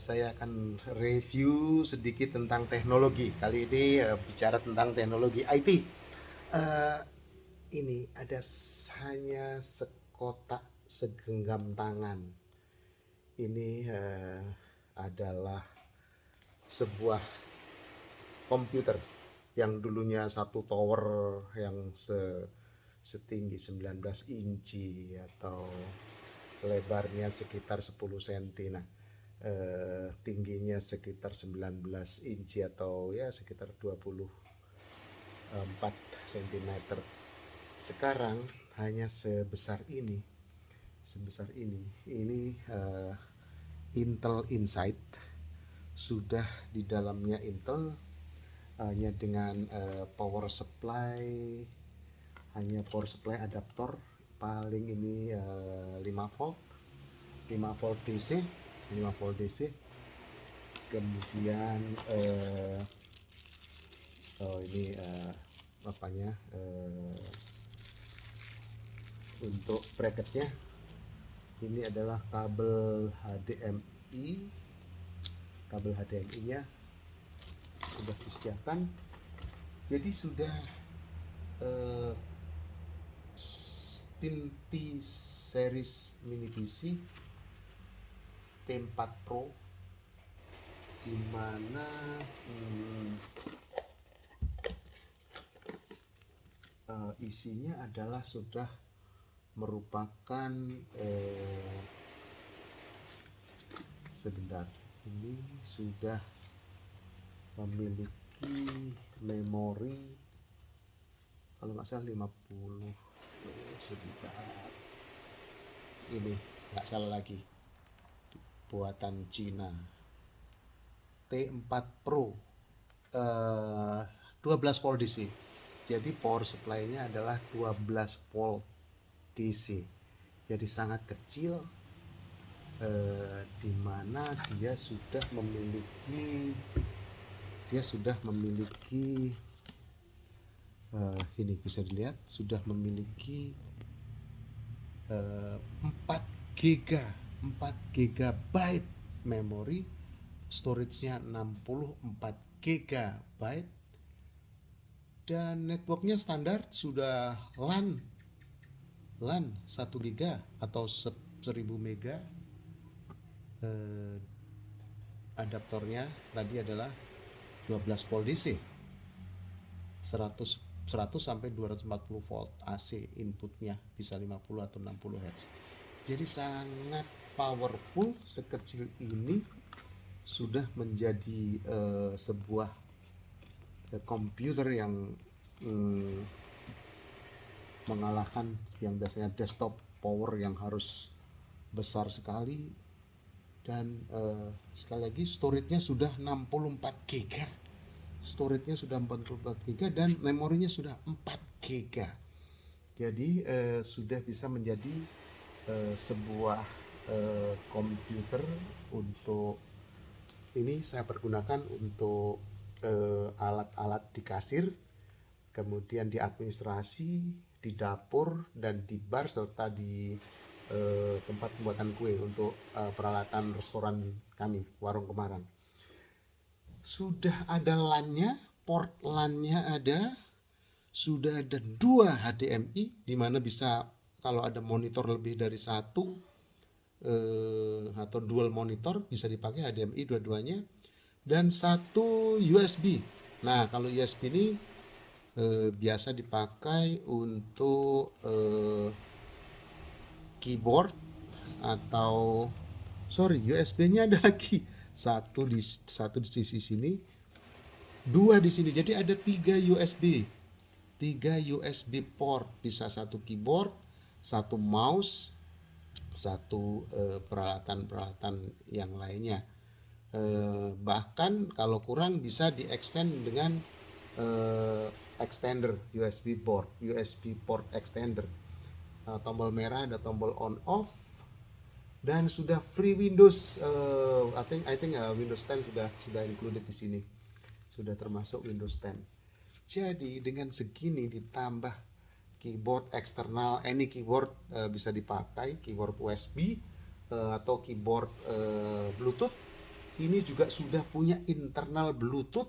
Saya akan review sedikit tentang teknologi. Kali ini bicara tentang teknologi IT. Eh, ini ada hanya sekotak segenggam tangan. Ini adalah sebuah komputer yang dulunya satu tower yang setinggi 19 inci atau lebarnya sekitar 10 cm. Nah, tingginya sekitar 19 inci atau ya sekitar 24 cm. Sekarang hanya sebesar ini. Sebesar ini. Ini Intel Inside, sudah di dalamnya Intel, hanya dengan power supply adaptor paling ini 5 volt 5 volt DC 5 volt DC. Kemudian ini apanya, untuk bracketnya ini adalah kabel HDMI nya sudah disediakan. Jadi sudah eh, T series mini PC T4 Pro, di mana isinya adalah sudah merupakan sebentar, ini sudah memiliki memori kalau nggak salah 50, sebentar, ini nggak salah lagi, buatan Cina, T4 Pro, 12 volt DC. Jadi power supply-nya adalah 12 volt DC. Jadi sangat kecil, di mana dia sudah memiliki ini bisa dilihat sudah memiliki 4 GB memori, storage-nya 64 GB, dan networknya standar sudah LAN 1 GB atau 1000 mega. Adaptornya tadi adalah 12 volt DC, 100 sampai 240 volt AC inputnya, bisa 50 atau 60 Hz. Jadi sangat powerful. Sekecil ini sudah menjadi sebuah komputer yang mengalahkan yang biasanya desktop power yang harus besar sekali. Dan sekali lagi storage-nya sudah 64 GB. Storage-nya sudah 44 GB dan memorinya sudah 4 GB. Jadi sudah bisa menjadi sebuah komputer untuk ini saya pergunakan untuk alat-alat di kasir, kemudian di administrasi, di dapur, dan di bar, serta di tempat pembuatan kue untuk peralatan restoran kami, Warung Kemarang. Sudah ada LAN-nya, port LAN-nya ada, sudah ada 2 HDMI, di mana bisa kalau ada monitor lebih dari satu atau dual monitor bisa dipakai HDMI dua-duanya, dan 1 USB. Nah, kalau USB ini biasa dipakai untuk keyboard, atau USB-nya ada lagi, satu di sisi sini, 2 di sini. Jadi ada 3 USB port, bisa satu keyboard, satu mouse, satu peralatan-peralatan yang lainnya. Bahkan kalau kurang bisa di extend dengan extender USB port extender. Tombol merah ada tombol on off, dan sudah free Windows. I think Windows 10 sudah included di sini, sudah termasuk Windows 10. Jadi dengan segini ditambah keyboard eksternal, any keyboard bisa dipakai, keyboard USB atau keyboard Bluetooth. Ini juga sudah punya internal Bluetooth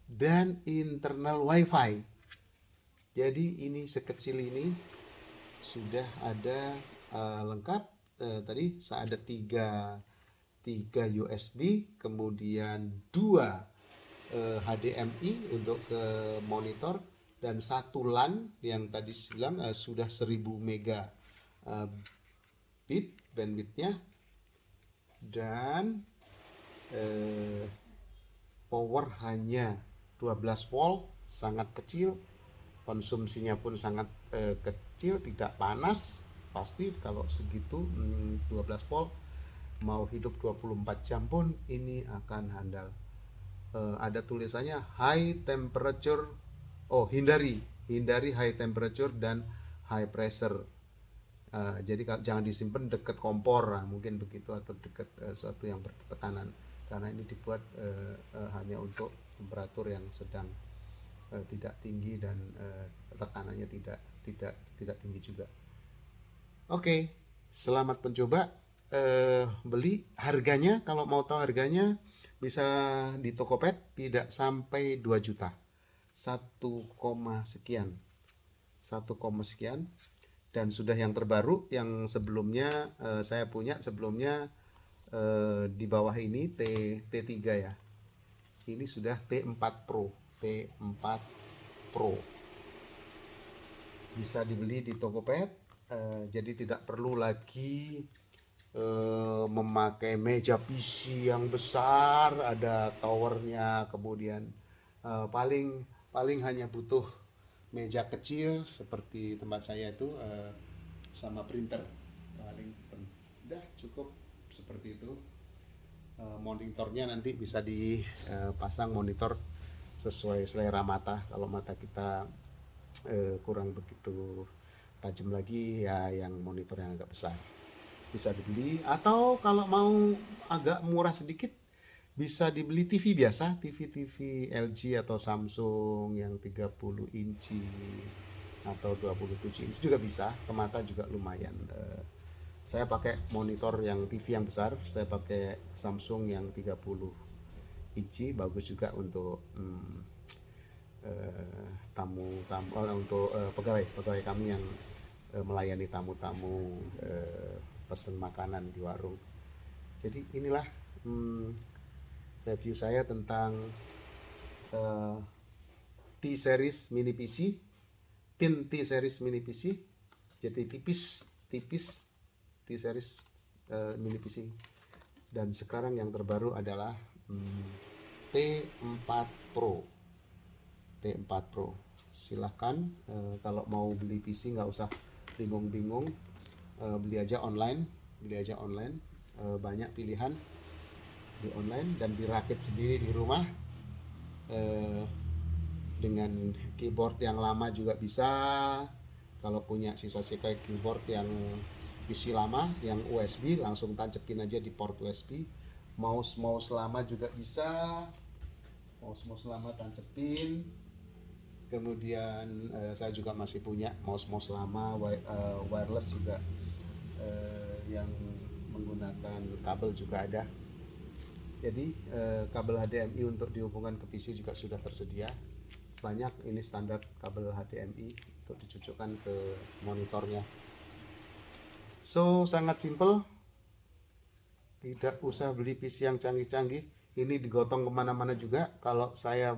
dan internal Wi-Fi. Jadi ini sekecil ini sudah ada lengkap. Tadi saya ada tiga USB, kemudian dua HDMI untuk ke monitor, dan satu LAN yang tadi bilang sudah 1000 mega bit bandwidthnya, dan power hanya 12 volt, sangat kecil, konsumsinya pun sangat kecil, tidak panas. Pasti kalau segitu 12 volt mau hidup 24 jam pun ini akan handal. Ada tulisannya high temperature, hindari high temperature dan high pressure. Jadi jangan disimpan dekat kompor, mungkin begitu, atau dekat suatu yang bertekanan, karena ini dibuat hanya untuk temperatur yang sedang, tidak tinggi, dan tekanannya tidak tinggi juga. Oke, selamat mencoba. Beli. Harganya, kalau mau tahu harganya, bisa di Tokopedia, tidak sampai 2 juta, 1, sekian, 1, sekian. Dan sudah yang terbaru, yang sebelumnya saya punya sebelumnya, di bawah ini T3 ya, ini sudah T4 Pro, bisa dibeli di Tokopedia. Jadi tidak perlu lagi memakai meja PC yang besar, ada towernya, kemudian paling hanya butuh meja kecil seperti tempat saya itu, sama printer, paling sudah cukup seperti itu. Monitornya nanti bisa dipasang monitor sesuai selera mata. Kalau mata kita kurang begitu tajam lagi, ya yang monitor yang agak besar bisa dibeli. Atau kalau mau agak murah sedikit, bisa dibeli TV biasa, TV LG atau Samsung yang 30 inci atau 27 inci juga bisa, ke mata juga lumayan. Saya pakai monitor yang TV yang besar, saya pakai Samsung yang 30 inci, bagus juga untuk untuk pegawai kami yang melayani tamu-tamu pesen makanan di warung. Jadi inilah review saya tentang T-Series mini PC, T-Series mini PC. Jadi tipis T-Series mini PC. Dan sekarang yang terbaru adalah T4 Pro. Silahkan, kalau mau beli PC nggak usah bingung-bingung, beli aja online, banyak pilihan di online, dan dirakit sendiri di rumah. Dengan keyboard yang lama juga bisa, kalau punya sisa-sisa keyboard yang PC lama yang USB, langsung tancepin aja di port USB. Mouse lama juga bisa, mouse lama tancepin. Kemudian saya juga masih punya mouse lama wireless juga, yang menggunakan kabel juga ada. Jadi kabel HDMI untuk dihubungkan ke PC juga sudah tersedia. Banyak, ini standar kabel HDMI untuk dicucukkan ke monitornya. So, sangat simple. Tidak usah beli PC yang canggih-canggih. Ini digotong kemana-mana juga. Kalau saya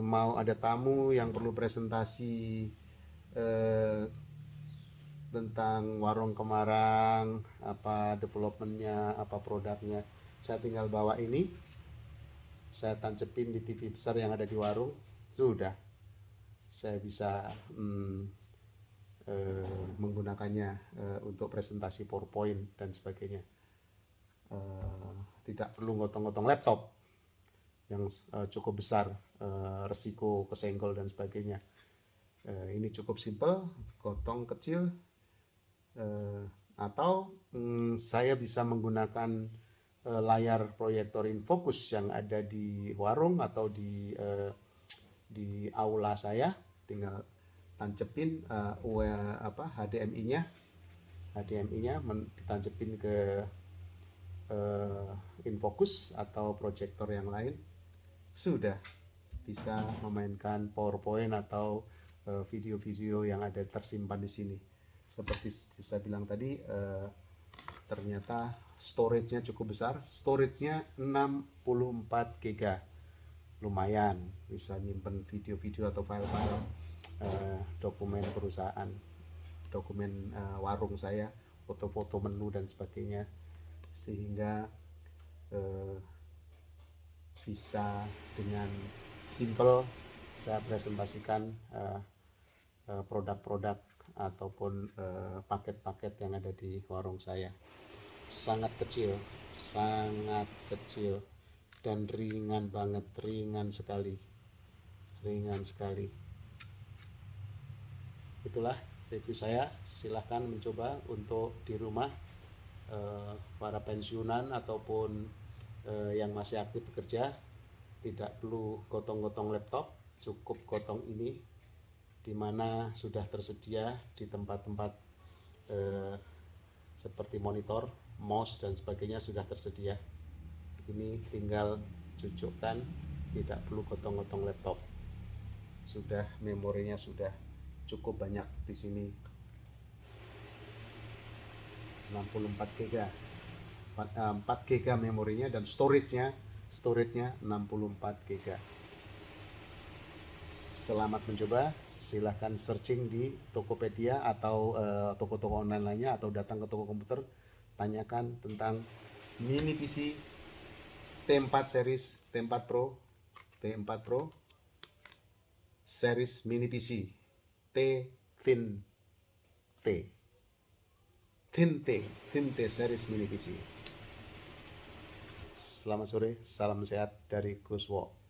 mau ada tamu yang perlu presentasi tentang warung Kemarang, apa developmentnya, apa produknya, saya tinggal bawa ini, saya tancepin di TV besar yang ada di warung, sudah saya bisa menggunakannya untuk presentasi PowerPoint dan sebagainya. Tidak perlu gotong-gotong laptop yang cukup besar, resiko kesenggol dan sebagainya. Ini cukup simple, gotong kecil. Atau saya bisa menggunakan layar proyektor infocus yang ada di warung atau di aula saya, tinggal tancepin HDMI-nya ditancepin ke infocus atau proyektor yang lain, sudah bisa memainkan PowerPoint atau video-video yang ada tersimpan di sini. Seperti saya bilang tadi, ternyata storage-nya cukup besar. Storage-nya 64 GB. Lumayan, bisa nyimpen video-video atau file-file dokumen perusahaan, dokumen warung saya, foto-foto menu dan sebagainya, sehingga bisa dengan simple saya presentasikan produk-produk ataupun paket-paket yang ada di warung saya. Sangat kecil dan ringan banget, ringan sekali. Itulah review saya. Silahkan mencoba untuk di rumah, para pensiunan ataupun yang masih aktif bekerja. Tidak perlu gotong-gotong laptop, cukup gotong ini, dimana sudah tersedia di tempat-tempat seperti monitor, mouse dan sebagainya sudah tersedia. Ini tinggal cucukkan, tidak perlu gotong-gotong laptop. Sudah memorinya sudah cukup banyak di sini, 64 GB, 4 GB memorinya, dan storage-nya 64 GB. Selamat mencoba, silahkan searching di Tokopedia atau toko-toko online lainnya, atau datang ke toko komputer, tanyakan tentang mini PC T4 series, T4 Pro series mini PC Thin T series mini PC. Selamat sore, salam sehat dari Guswo.